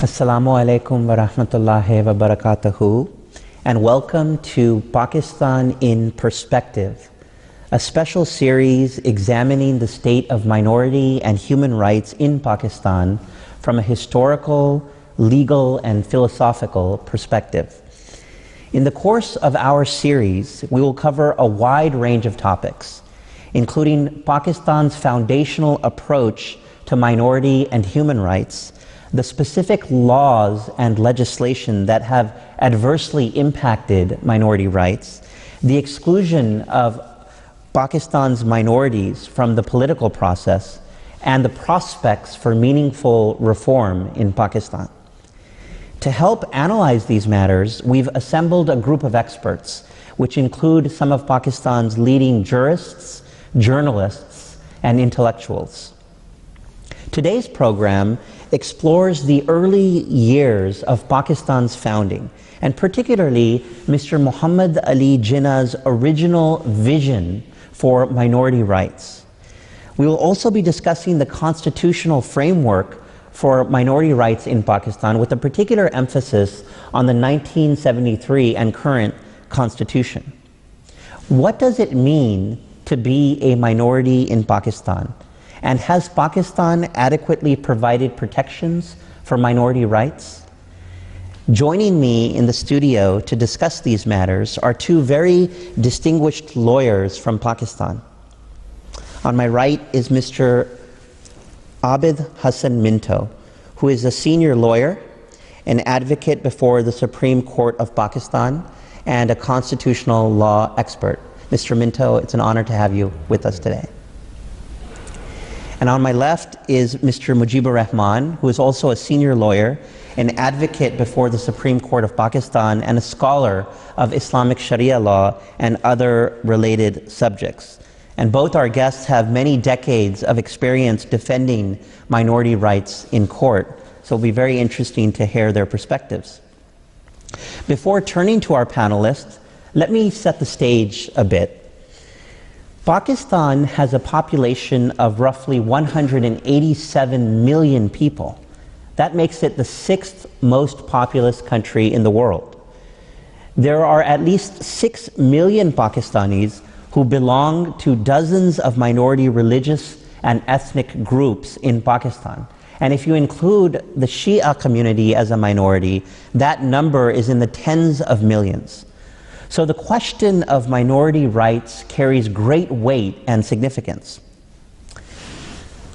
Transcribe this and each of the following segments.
Assalamu alaikum wa rahmatullahi wa barakatuhu, and welcome to Pakistan in Perspective, a special series examining the state of minority and human rights in Pakistan from a historical, legal, and philosophical perspective. In the course of our series, we will cover a wide range of topics, including Pakistan's foundational approach to minority and human rights, the specific laws and legislation that have adversely impacted minority rights, the exclusion of Pakistan's minorities from the political process, and the prospects for meaningful reform in Pakistan. To help analyze these matters, we've assembled a group of experts, which include some of Pakistan's leading jurists, journalists, and intellectuals. Today's program explores the early years of Pakistan's founding, and particularly Mr. Muhammad Ali Jinnah's original vision for minority rights. We will also be discussing the constitutional framework for minority rights in Pakistan, with a particular emphasis on the 1973 and current constitution. What does it mean to be a minority in Pakistan? And has Pakistan adequately provided protections for minority rights? Joining me in the studio to discuss these matters are two very distinguished lawyers from Pakistan. On my right is Mr. Abid Hassan Minto, who is a senior lawyer, an advocate before the Supreme Court of Pakistan, and a constitutional law expert. Mr. Minto, it's an honor to have you with us today. And on my left is Mr. Mujibur Rahman, who is also a senior lawyer, an advocate before the Supreme Court of Pakistan, and a scholar of Islamic Sharia law and other related subjects. And both our guests have many decades of experience defending minority rights in court, so it'll be very interesting to hear their perspectives. Before turning to our panelists, let me set the stage a bit. Pakistan has a population of roughly 187 million people. That makes it the sixth most populous country in the world. There are at least 6 million Pakistanis who belong to dozens of minority religious and ethnic groups in Pakistan. And if you include the Shia community as a minority, that number is in the tens of millions. So the question of minority rights carries great weight and significance.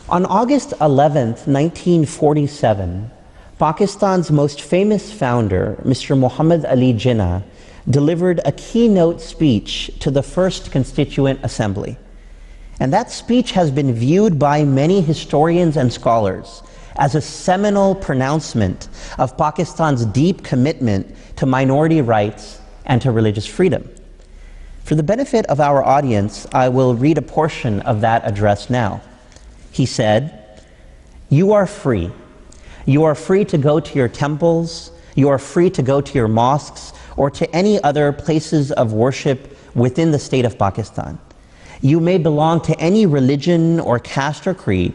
On August 11th, 1947, Pakistan's most famous founder, Mr. Muhammad Ali Jinnah, delivered a keynote speech to the First Constituent Assembly. And that speech has been viewed by many historians and scholars as a seminal pronouncement of Pakistan's deep commitment to minority rights and to religious freedom. For the benefit of our audience, I will read a portion of that address now. He said, "You are free. You are free to go to your temples. You are free to go to your mosques or to any other places of worship within the state of Pakistan. You may belong to any religion or caste or creed.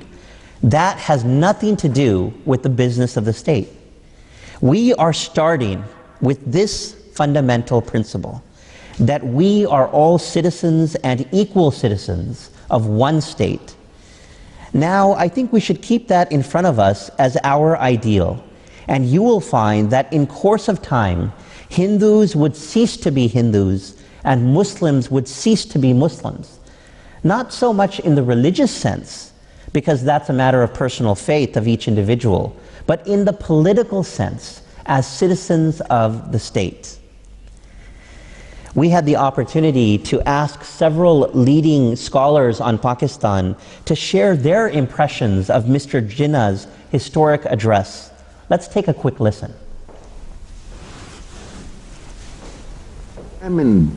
That has nothing to do with the business of the state. We are starting with this fundamental principle, that we are all citizens and equal citizens of one state. Now, I think we should keep that in front of us as our ideal, and you will find that in course of time, Hindus would cease to be Hindus and Muslims would cease to be Muslims. Not so much in the religious sense, because that's a matter of personal faith of each individual, but in the political sense, as citizens of the state." We had the opportunity to ask several leading scholars on Pakistan to share their impressions of Mr. Jinnah's historic address. Let's take a quick listen.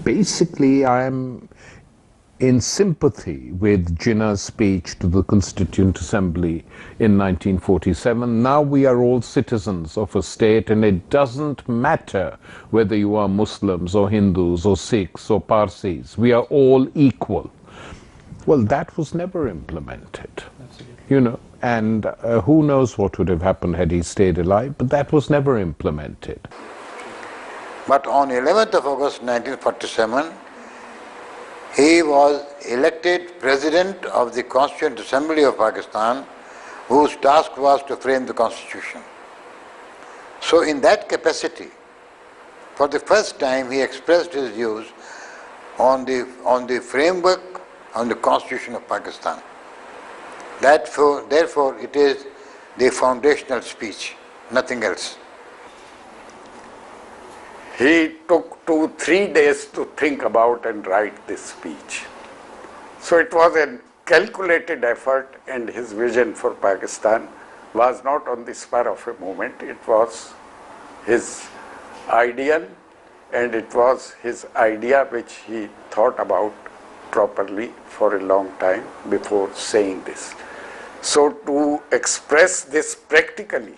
Basically, I'm in sympathy with Jinnah's speech to the Constituent Assembly in 1947. Now we are all citizens of a state, and it doesn't matter whether you are Muslims or Hindus or Sikhs or Parsis. We are all equal. Well, that was never implemented. Absolutely. You know, and who knows what would have happened had he stayed alive, but that was never implemented. But on 11th of August 1947, he was elected President of the Constituent Assembly of Pakistan, whose task was to frame the Constitution. So in that capacity, for the first time he expressed his views on the framework, on the Constitution of Pakistan. Therefore, it is the foundational speech, nothing else. He took 2-3 days to think about and write this speech. So it was a calculated effort, and his vision for Pakistan was not on the spur of a moment. It was his ideal, and it was his idea which he thought about properly for a long time before saying this. So to express this practically,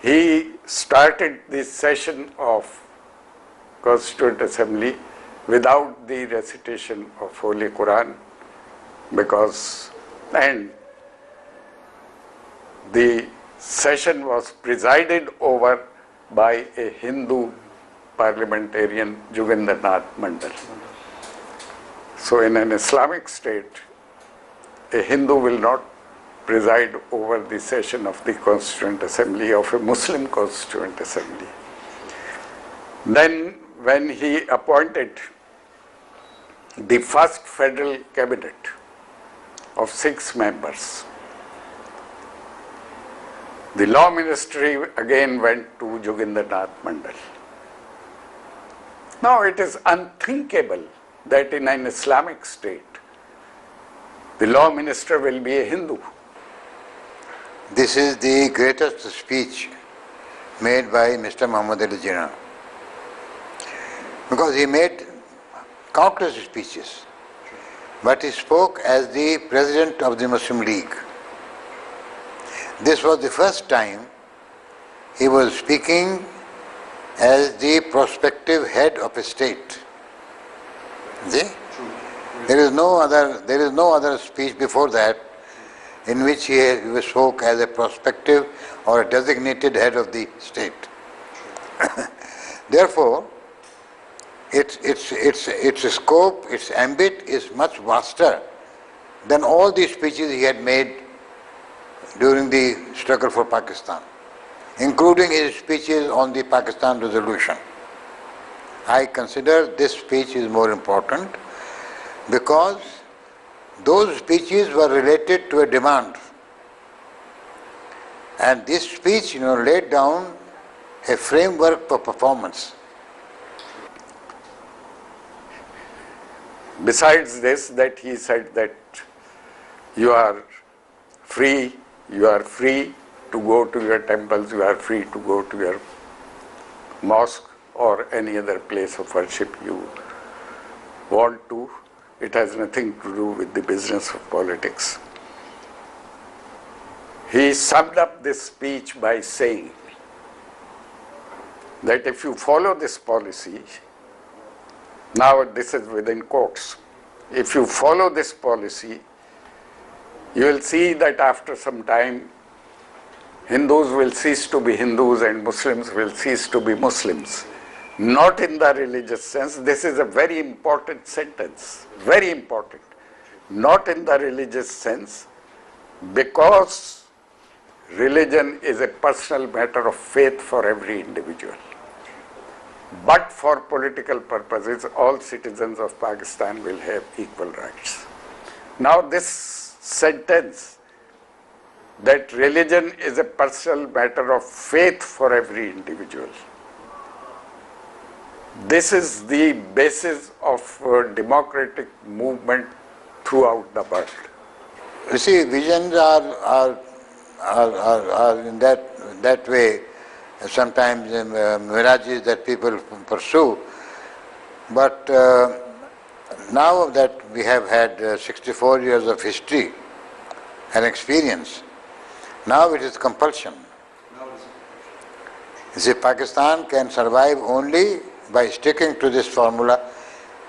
he started this session of Constituent Assembly without the recitation of Holy Quran, and the session was presided over by a Hindu parliamentarian, Jogendranath Mandal. So in an Islamic state, a Hindu will not preside over the session of the Constituent Assembly of a Muslim Constituent Assembly. Then when he appointed the first federal cabinet of 6 members, the law ministry again went to Jogendranath Mandal. Now it is unthinkable that in an Islamic state, the law minister will be a Hindu. This is the greatest speech made by Mr. Muhammad Ali Jinnah, because he made countless speeches, but he spoke as the President of the Muslim League. This was the first time he was speaking as the prospective head of a state. See? There is no other speech before that in which he spoke as a prospective or a designated head of the state. Therefore, its scope, its ambit is much vaster than all the speeches he had made during the struggle for Pakistan, including his speeches on the Pakistan resolution. I consider this speech is more important because those speeches were related to a demand. And this speech, laid down a framework for performance. Besides this, that he said that you are free to go to your temples, you are free to go to your mosque or any other place of worship you want to. It has nothing to do with the business of politics. He summed up this speech by saying that if you follow this policy, now this is within quotes, if you follow this policy, you will see that after some time Hindus will cease to be Hindus and Muslims will cease to be Muslims. Not in the religious sense. This is a very important sentence, very important. Not in the religious sense, because religion is a personal matter of faith for every individual. But for political purposes, all citizens of Pakistan will have equal rights. Now this sentence, that religion is a personal matter of faith for every individual, this is the basis of democratic movement throughout the world. You see, visions are in that way, sometimes mirages that people pursue. But now that we have had 64 years of history and experience, now it is compulsion. You see, Pakistan can survive only by sticking to this formula,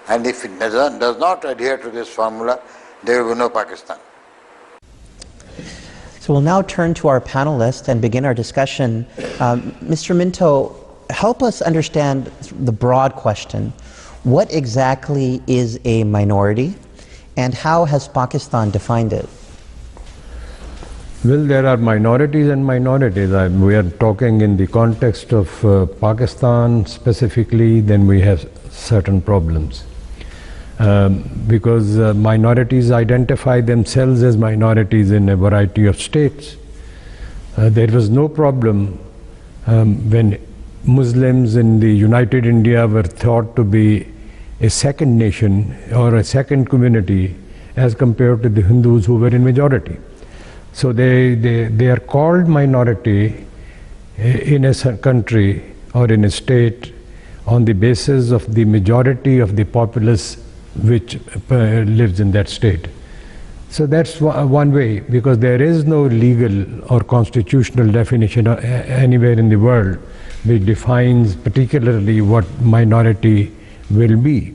and if it does not adhere to this formula, there will be no Pakistan. So we'll now turn to our panelists and begin our discussion. Mr. Minto, help us understand the broad question. What exactly is a minority, and how has Pakistan defined it? Well, there are minorities and minorities. We are talking in the context of Pakistan specifically, then we have certain problems. Because minorities identify themselves as minorities in a variety of states. There was no problem when Muslims in the United India were thought to be a second nation or a second community as compared to the Hindus who were in majority. So they are called minority in a country or in a state on the basis of the majority of the populace which lives in that state. So that's one way, because there is no legal or constitutional definition anywhere in the world which defines particularly what minority will be.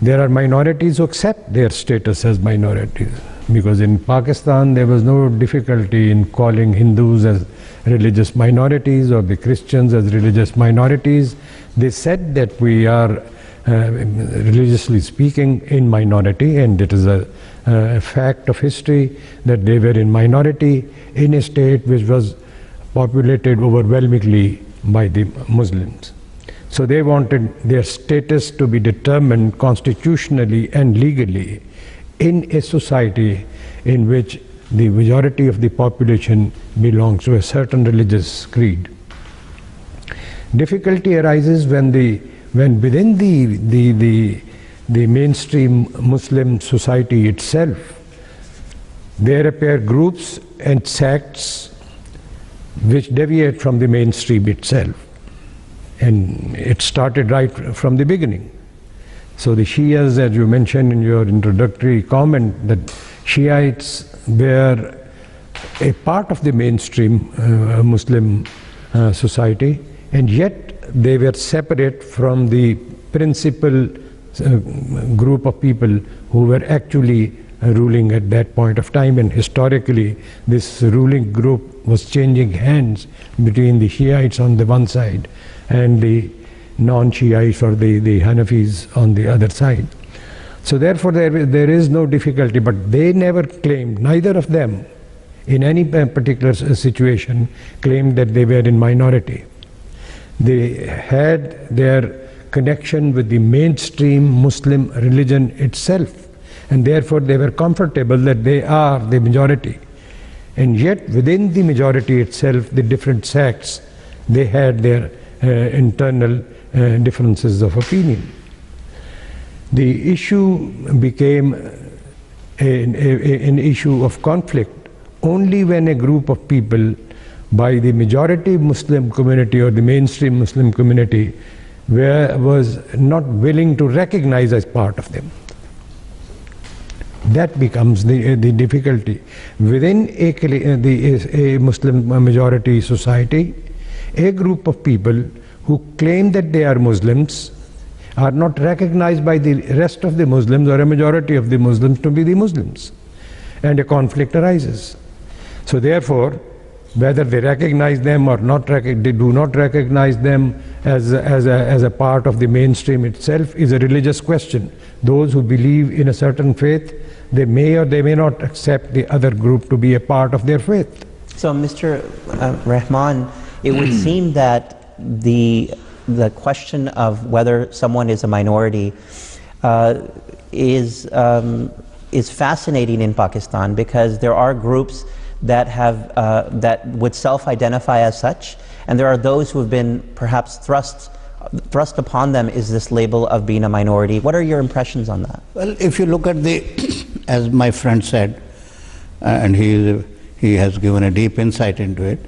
There are minorities who accept their status as minorities, because in Pakistan there was no difficulty in calling Hindus as religious minorities or the Christians as religious minorities. They said that we are religiously speaking in minority, and it is a fact of history that they were in minority in a state which was populated overwhelmingly by the Muslims. So they wanted their status to be determined constitutionally and legally in a society in which the majority of the population belongs to a certain religious creed. Difficulty arises when within the mainstream Muslim society itself there appear groups and sects which deviate from the mainstream itself. And it started right from the beginning. So the Shias, as you mentioned in your introductory comment, that Shiites were a part of the mainstream Muslim society, and yet they were separate from the principal group of people who were actually ruling at that point of time. And historically, this ruling group was changing hands between the Shiites on the one side and the non-Shiites or the Hanafis on the other side. So therefore there is no difficulty, but they never claimed, neither of them in any particular situation claimed that they were in minority. They had their connection with the mainstream Muslim religion itself, and therefore they were comfortable that they are the majority. And yet within the majority itself, the different sects, they had their internal differences of opinion. The issue became an issue of conflict only when a group of people by the majority Muslim community or the mainstream Muslim community was not willing to recognize as part of them. That becomes the difficulty. Within a Muslim majority society, a group of people who claim that they are Muslims are not recognized by the rest of the Muslims or a majority of the Muslims to be the Muslims, and a conflict arises. So therefore, whether they recognize them or not, they do not recognize them as a part of the mainstream itself is a religious question. Those who believe in a certain faith, they may or they may not accept the other group to be a part of their faith. So Mr. Rahman, it would seem that the question of whether someone is a minority is fascinating in Pakistan, because there are groups that have that would self-identify as such, and there are those who have been perhaps thrust upon them is this label of being a minority. What are your impressions on that? Well, if you look at as my friend said, and he has given a deep insight into it,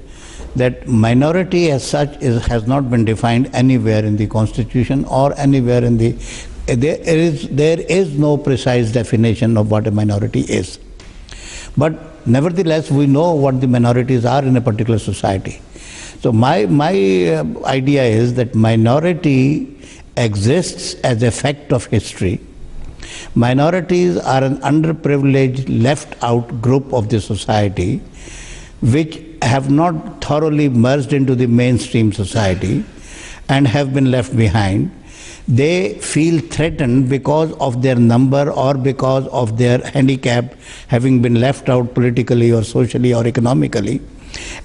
that minority as such has not been defined anywhere in the Constitution or anywhere in the... There is no precise definition of what a minority is. But nevertheless, we know what the minorities are in a particular society. So my idea is that minority exists as a fact of history. Minorities are an underprivileged, left out group of the society which have not thoroughly merged into the mainstream society and have been left behind. They feel threatened because of their number or because of their handicap, having been left out politically or socially or economically.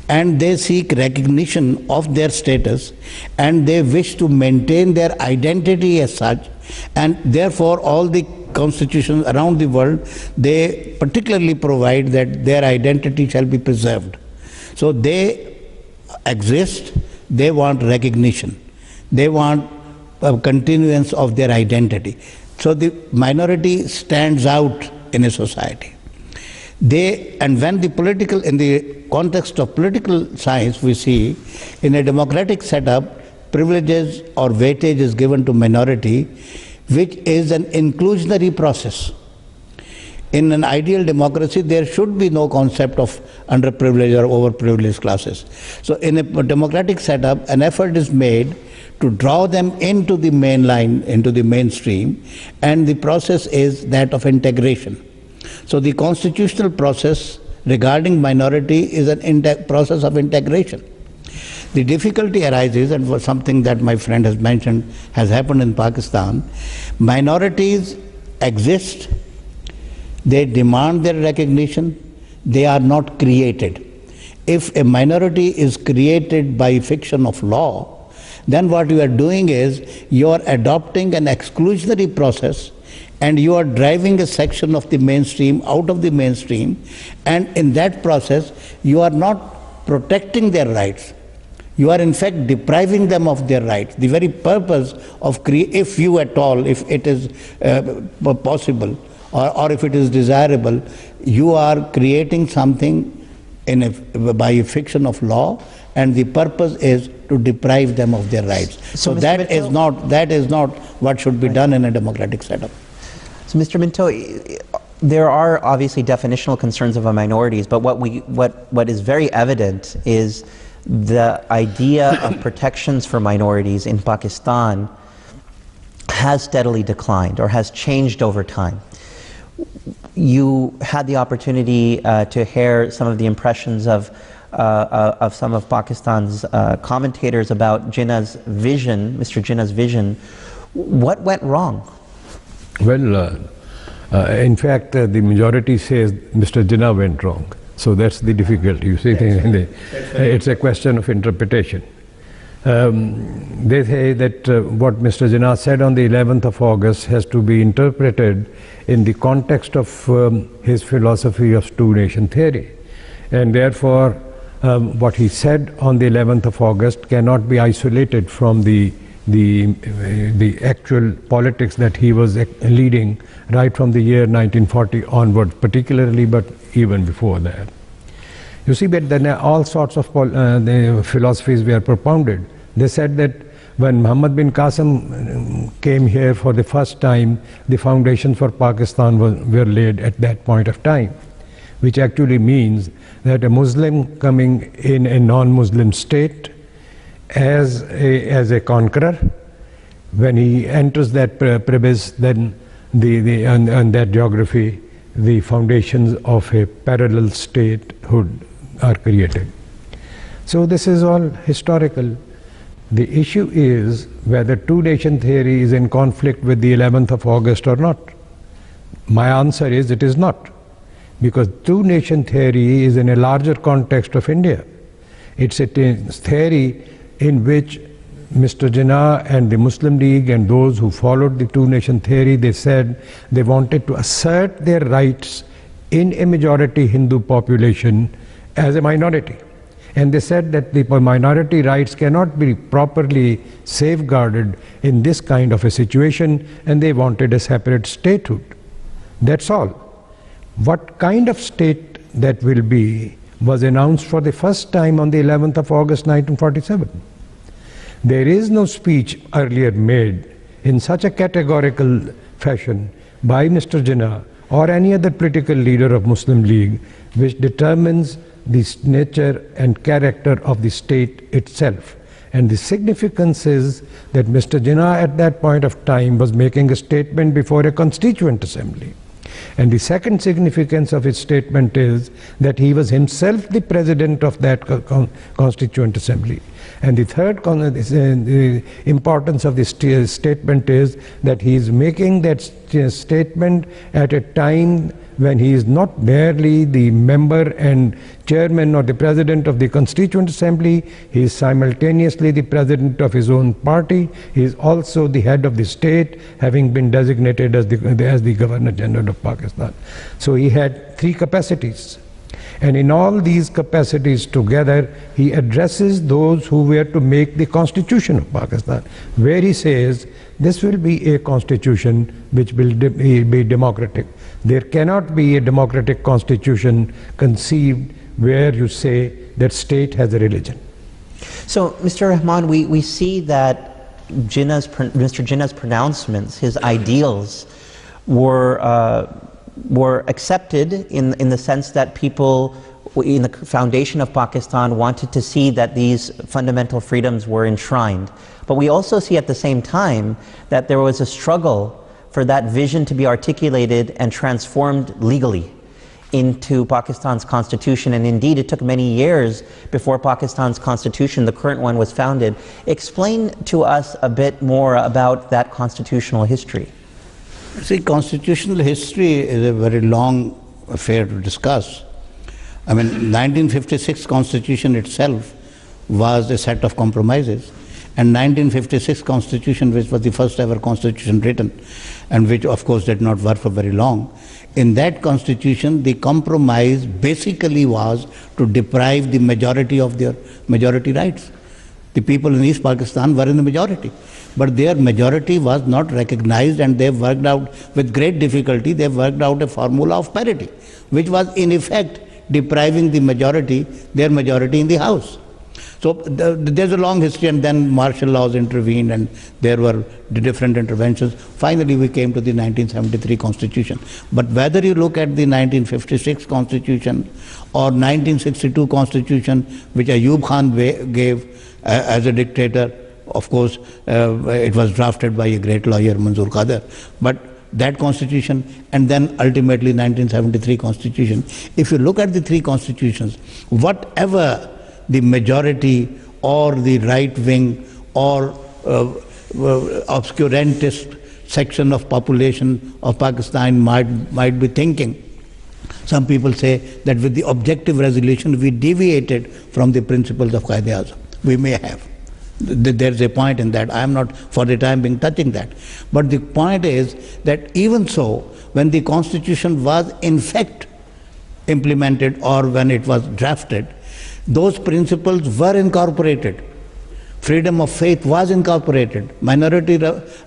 And they seek recognition of their status, and they wish to maintain their identity as such, and therefore all the constitutions around the world, they particularly provide that their identity shall be preserved. So they exist, they want recognition, they want a continuance of their identity. So the minority stands out in a society. And when the political, in the context of political science, we see in a democratic setup, privileges or weightage is given to minority, which is an inclusionary process. In an ideal democracy, there should be no concept of underprivileged or overprivileged classes. So in a democratic setup, an effort is made to draw them into the main line, into the mainstream, and the process is that of integration. So the constitutional process regarding minority is a process of integration. The difficulty arises, and for something that my friend has mentioned has happened in Pakistan, minorities exist, they demand their recognition, they are not created. If a minority is created by fiction of law, then what you are doing is you are adopting an exclusionary process, and you are driving a section of the mainstream out of the mainstream, and in that process you are not protecting their rights. You are in fact depriving them of their rights. The very purpose of if you at all, if it is possible or if it is desirable, you are creating something by a fiction of law, and the purpose is to deprive them of their rights. So that is not what should be done in a democratic setup. So Mr. Minto, there are obviously definitional concerns of minorities, but what is very evident is the idea of protections for minorities in Pakistan has steadily declined or has changed over time. You had the opportunity to hear some of the impressions of some of Pakistan's commentators about Jinnah's vision, Mr. Jinnah's vision. What went wrong? Well, in fact, the majority says Mr. Jinnah went wrong. So that's the difficulty. You see, it's a question of interpretation. They say that what Mr. Jinnah said on the 11th of August has to be interpreted in the context of his philosophy of two-nation theory. And therefore, what he said on the 11th of August cannot be isolated from the actual politics that he was leading right from the year 1940 onwards, particularly, but even before that. You see, but then all sorts of the philosophies were propounded. They said that when Muhammad bin Qasim came here for the first time, the foundations for Pakistan were laid at that point of time, which actually means that a Muslim coming in a non-Muslim state as a conqueror, when he enters that premise, then and that geography, the foundations of a parallel statehood are created. So this is all historical. The issue is whether two-nation theory is in conflict with the 11th of August or not. My answer is it is not, because two-nation theory is in a larger context of India. It's a theory in which Mr. Jinnah and the Muslim League and those who followed the two-nation theory, they said they wanted to assert their rights in a majority Hindu population as a minority. And they said that the minority rights cannot be properly safeguarded in this kind of a situation, and they wanted a separate statehood. That's all. What kind of state that will be was announced for the first time on the 11th of August 1947. There is no speech earlier made in such a categorical fashion by Mr. Jinnah or any other political leader of Muslim League which determines the nature and character of the state itself. And the significance is that Mr. Jinnah at that point of time was making a statement before a constituent assembly. And the second significance of his statement is that he was himself the president of that Constituent Assembly. And the third the importance of this statement is that he is making that statement at a time when he is not merely the member and chairman or the president of the Constituent Assembly, he is simultaneously the president of his own party, he is also the head of the state, having been designated as the Governor General of Pakistan. So he had three capacities. And in all these capacities together, he addresses those who were to make the Constitution of Pakistan, where he says, this will be a constitution which will be democratic. There cannot be a democratic constitution conceived where you say that state has a religion. So, Mr. Rahman, we see that Mr. Jinnah's pronouncements, his ideals, were accepted in the sense that people in the foundation of Pakistan wanted to see that these fundamental freedoms were enshrined. But we also see at the same time that there was a struggle for that vision to be articulated and transformed legally into Pakistan's constitution. And indeed, it took many years before Pakistan's constitution, the current one, was founded. Explain to us a bit more about that constitutional history. See, constitutional history is a very long affair to discuss. I mean, 1956 Constitution itself was a set of compromises. And 1956 Constitution, which was the first ever Constitution written, and which of course did not work for very long, in that Constitution, the compromise basically was to deprive the majority of their majority rights. The people in East Pakistan were in the majority, but their majority was not recognized, and they worked out with great difficulty, they worked out a formula of parity, which was in effect depriving the majority, their majority in the House. So there's a long history, and then martial laws intervened, and there were the different interventions. Finally, we came to the 1973 Constitution. But whether you look at the 1956 Constitution or 1962 Constitution, which Ayub Khan gave as a dictator, of course, it was drafted by a great lawyer, Manzoor Qadir. But that Constitution, and then ultimately 1973 Constitution, if you look at the three constitutions, whatever the majority or the right wing or obscurantist section of population of Pakistan might be thinking, some people say that with the objective resolution we deviated from the principles of Qaid-e-Azam. We may have. There's a point in that. I am not for the time being touching that. But the point is that even so, when the Constitution was in fact implemented or when it was drafted, those principles were incorporated. Freedom of faith was incorporated. Minority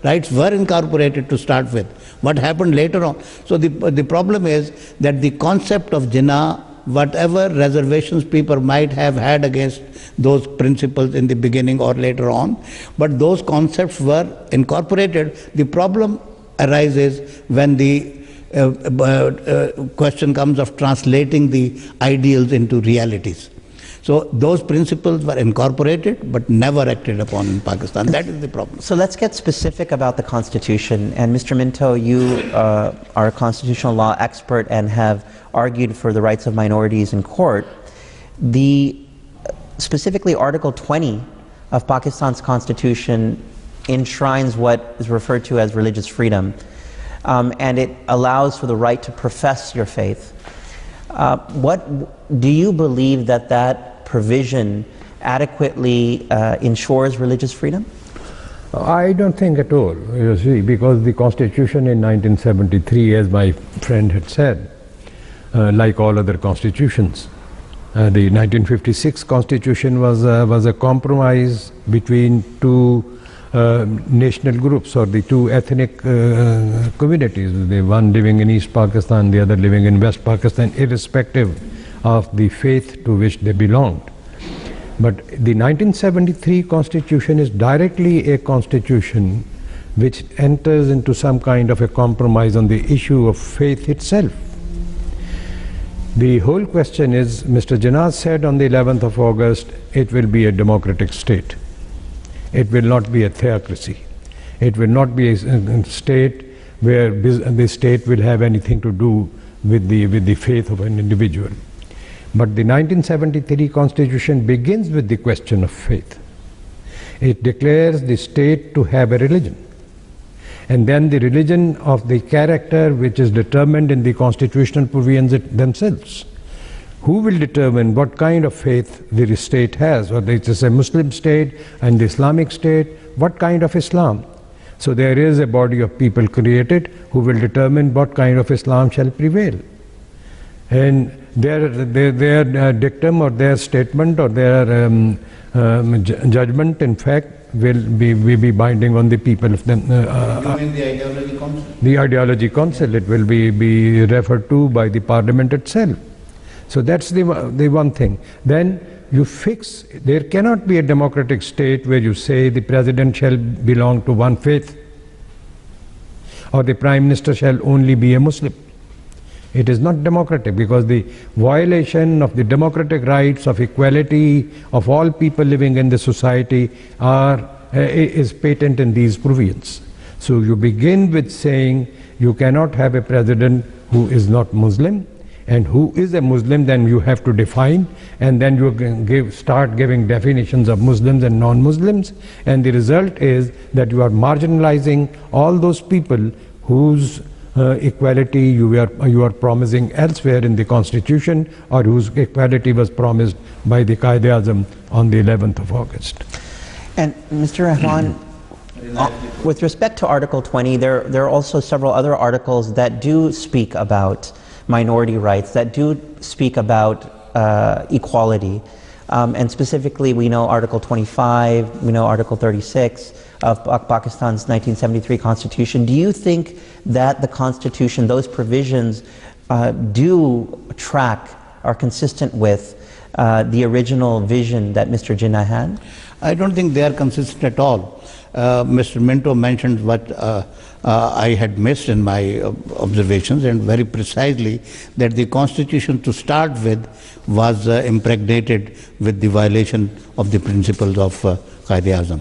rights were incorporated to start with. What happened later on? So the problem is that the concept of Jinnah, whatever reservations people might have had against those principles in the beginning or later on, but those concepts were incorporated. The problem arises when the question comes of translating the ideals into realities. So those principles were incorporated but never acted upon in Pakistan. That is the problem. So let's get specific about the Constitution. And Mr. Minto, you are a constitutional law expert and have argued for the rights of minorities in court. Specifically Article 20 of Pakistan's Constitution enshrines what is referred to as religious freedom. And it allows for the right to profess your faith. Do you believe that provision adequately ensures religious freedom? I don't think at all, you see, because the Constitution in 1973, as my friend had said, like all other constitutions, the 1956 Constitution was a compromise between two national groups or the two ethnic communities, the one living in East Pakistan, the other living in West Pakistan, irrespective of the faith to which they belonged. But the 1973 Constitution is directly a constitution which enters into some kind of a compromise on the issue of faith itself. The whole question is, Mr. Jinnah said on the 11th of August, it will be a democratic state. It will not be a theocracy. It will not be a state where the state will have anything to do with the faith of an individual. But the 1973 Constitution begins with the question of faith. It declares the state to have a religion, and then the religion of the character which is determined in the constitutional provisions themselves. Who will determine what kind of faith the state has, whether it is a Muslim state and the Islamic state, what kind of Islam? So there is a body of people created who will determine what kind of Islam shall prevail. And their dictum or their statement or their judgment, in fact, will be binding on the people of them. You mean the Ideology Council? The Ideology Council, it will be referred to by the Parliament itself. So that's the one thing. Then you fix, there cannot be a democratic state where you say the president shall belong to one faith or the prime minister shall only be a Muslim. It is not democratic, because the violation of the democratic rights of equality of all people living in the society is patent in these provisions. So you begin with saying you cannot have a president who is not Muslim, and who is a Muslim then you have to define, and then you start giving definitions of Muslims and non-Muslims, and the result is that you are marginalizing all those people whose equality you are promising elsewhere in the Constitution, or whose equality was promised by the Quaid-e-Azam on the 11th of August. And Mr. Rahman, with respect to Article 20, there are also several other articles that do speak about minority rights, that do speak about equality. And specifically, we know Article 25, we know Article 36 of Pakistan's 1973 Constitution. Do you think that the Constitution, those provisions, do track, are consistent with the original vision that Mr. Jinnah had? I don't think they are consistent at all. Mr. Minto mentioned what I had missed in my observations, and very precisely that the Constitution to start with was impregnated with the violation of the principles of Quaid-e-Azam.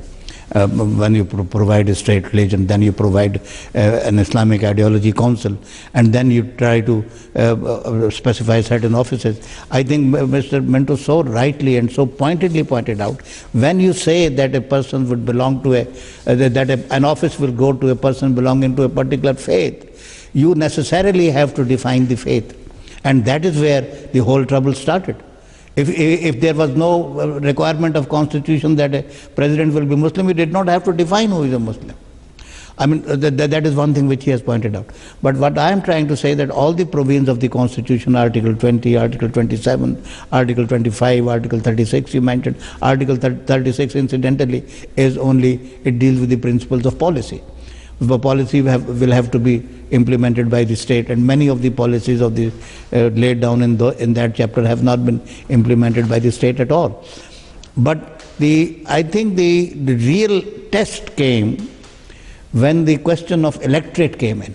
When you provide a state religion, then you provide an Islamic Ideology Council, and then you try to specify certain offices. I think Mr. Minto so rightly and so pointedly pointed out, when you say that a person would belong to an office will go to a person belonging to a particular faith, you necessarily have to define the faith, and that is where the whole trouble started. If there was no requirement of Constitution that a president will be Muslim, we did not have to define who is a Muslim. I mean, that is one thing which he has pointed out. But what I am trying to say, that all the provisions of the Constitution, Article 20, Article 27, Article 25, Article 36 you mentioned, Article 36 incidentally is only, it deals with the principles of policy. The policy will have to be implemented by the state, and many of the policies of the laid down in that chapter have not been implemented by the state at all. But I think the real test came when the question of electorate came in.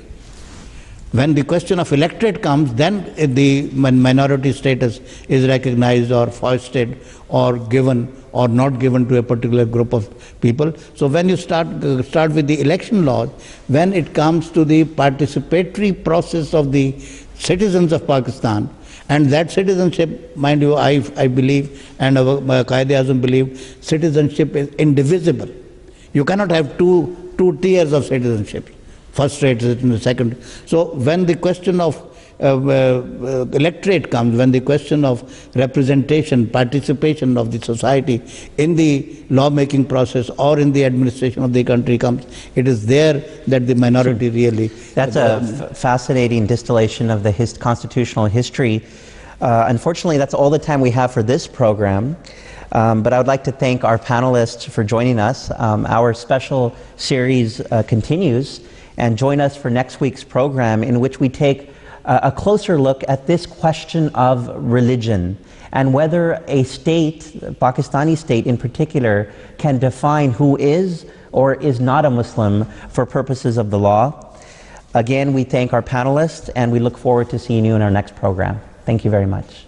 When the question of electorate comes, then when minority status is recognized or foisted or given or not given to a particular group of people. So when you start with the election laws, when it comes to the participatory process of the citizens of Pakistan, and that citizenship, mind you, I believe, and Quaid-e-Azam believed, citizenship is indivisible. You cannot have two tiers of citizenship, first rate citizen, second. So when the question of electorate comes, when the question of representation, participation of the society in the lawmaking process or in the administration of the country comes, it is there that the minority really... That's a fascinating distillation of the constitutional history. Unfortunately, that's all the time we have for this program. But I would like to thank our panelists for joining us. Our special series continues, and join us for next week's program, in which we take a closer look at this question of religion and whether a state, Pakistani state in particular, can define who is or is not a Muslim for purposes of the law. Again, we thank our panelists, and we look forward to seeing you in our next program. Thank you very much.